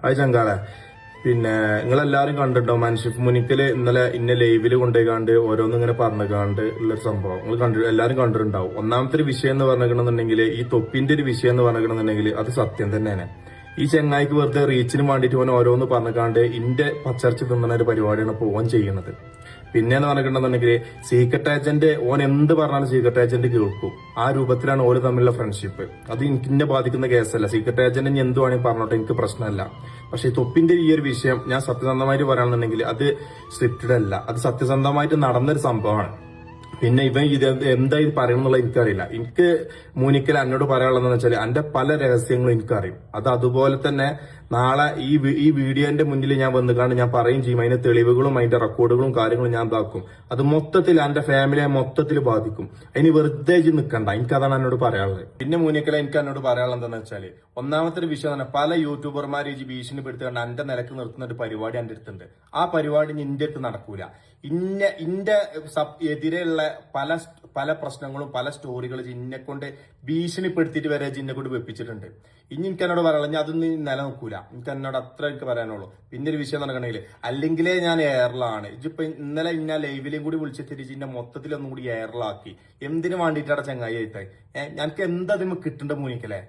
അത് ചങ്കാളെ പിന്നെ നിങ്ങളെല്ലാരും കണ്ടിട്ടോ മൻഷിഫ് മുനിക്കല് ഇന്നലെ ഇന്ന ലൈവില് കൊണ്ടുപോയിക്കാണ്ട് ഓരോന്നും ഇങ്ങനെ പറഞ്ഞുകാണ്ട് ഉള്ളൊരു സംഭവം നിങ്ങൾ എല്ലാരും കണ്ടിട്ടുണ്ടാവും. ഒന്നാമത്തെ ഒരു വിഷയം എന്ന് പറഞ്ഞിട്ടുണ്ടെന്നുണ്ടെങ്കിൽ ഈ തൊപ്പിന്റെ ഒരു വിഷയം എന്ന് പറഞ്ഞിട്ടുണ്ടെന്നുണ്ടെങ്കിൽ അത് സത്യം തന്നെയാണ്. ഈ ചെങ്ങായിക്ക് വെറുതെ റീച്ചിന് വേണ്ടിയിട്ട് ഓൻ ഓരോന്ന് പറഞ്ഞുകാണ്ട് ഇന്റെ പച്ചർച്ച് തിന്നുന്ന ഒരു പരിപാടിയാണ് ഇപ്പോൾ ഓൻ ചെയ്യുന്നത്. പിന്നെന്ന് പറഞ്ഞിട്ടുണ്ടെന്നുണ്ടെങ്കിൽ സീക്രട്ട് ഏജന്റ് ഓൻ എന്ത് പറഞ്ഞാലും സീക്രട്ട് ഏജന്റ് കേൾക്കും. ആ രൂപത്തിലാണ് ഓര് തമ്മിലുള്ള ഫ്രണ്ട്ഷിപ്പ്. അത് എനിക്കിന്നെ ബാധിക്കുന്ന കേസല്ല. സീക്രട്ട് ഏജന്റ് ഇനി എന്ത് വേണമെങ്കിൽ പറഞ്ഞോട്ടെ, എനിക്ക് പ്രശ്നമല്ല. പക്ഷെ തൊപ്പിന്റെ ഈ ഒരു വിഷയം ഞാൻ സത്യസന്ധമായിട്ട് പറയുകയാണെന്നുണ്ടെങ്കിൽ അത് സ്ക്രിപ്റ്റഡ് അല്ല, അത് സത്യസന്ധമായിട്ട് നടന്നൊരു സംഭവമാണ്. പിന്നെ ഇവൻ ഇത് എന്താ ഇത് പറയുമെന്നുള്ള എനിക്കറിയില്ല. എനിക്ക് മൂനിക്കൽ എന്നോട് പറയാനുള്ളതെന്ന് വെച്ചാൽ എന്റെ പല രഹസ്യങ്ങളും എനിക്കറിയും. അത് അതുപോലെ തന്നെ നാളെ ഈ വീഡിയോന്റെ മുന്നിൽ ഞാൻ വന്നുകാണ്ട് ഞാൻ പറയും ചെയ്യും. അതിന്റെ തെളിവുകളും അതിന്റെ റെക്കോർഡുകളും കാര്യങ്ങളും ഞാൻ ഇതാക്കും. അത് മൊത്തത്തിൽ എന്റെ ഫാമിലിയെ മൊത്തത്തിൽ ബാധിക്കും. അതിന് വെറുതെ നിൽക്കണ്ട. എനിക്കതാണ് എന്നോട് പറയാനുള്ളത്. പിന്നെ മൂനിക്കല എനിക്ക് എന്നോട് പറയാനുള്ളത് എന്താണെന്ന് വെച്ചാല്, ഒന്നാമത്തെ ഒരു വിഷയം തന്നെ പല യൂട്യൂബർമാരെ ഈ ഭീഷണിപ്പെടുത്തിക്കൊണ്ട് എന്റെ നിലക്ക് നിർത്തുന്ന ഒരു പരിപാടി എന്റെ അടുത്തുണ്ട്. ആ പരിപാടി ഇന്റെ അടുത്ത് നടക്കൂല. ഇന്റെ എതിരെയുള്ള പല പ്രശ്നങ്ങളും പല സ്റ്റോറികളും ഇന്നെ കൊണ്ട് ഭീഷണിപ്പെടുത്തിയിട്ട് വരെ ഇന്നെ കൊണ്ട് വെപ്പിച്ചിട്ടുണ്ട്. ഇനി എനിക്ക് എന്നോട് പറയാനുള്ളത് ഞാൻ അതൊന്നും നിലനിൽക്കൂല. എനിക്ക് എന്നോട് അത്ര എനിക്ക് പറയാനുള്ളൂ. പിന്നെ ഒരു വിഷയം നടക്കണമെങ്കിൽ അല്ലെങ്കിലേ ഞാൻ എയറിലാണ്. ഇതിപ്പോ ഇന്നലെ ഇന്ന ലൈവിലും കൂടി വിളിച്ചിട്ട് ഇന്നെ മൊത്തത്തിലൊന്നും കൂടി എയറിലാക്കി. എന്തിനു വേണ്ടിയിട്ടാണ് ചങ്ങായി ആയിട്ട് ഞങ്ങൾക്ക് എന്താ കിട്ടേണ്ട മൂനിക്കല്ലേ?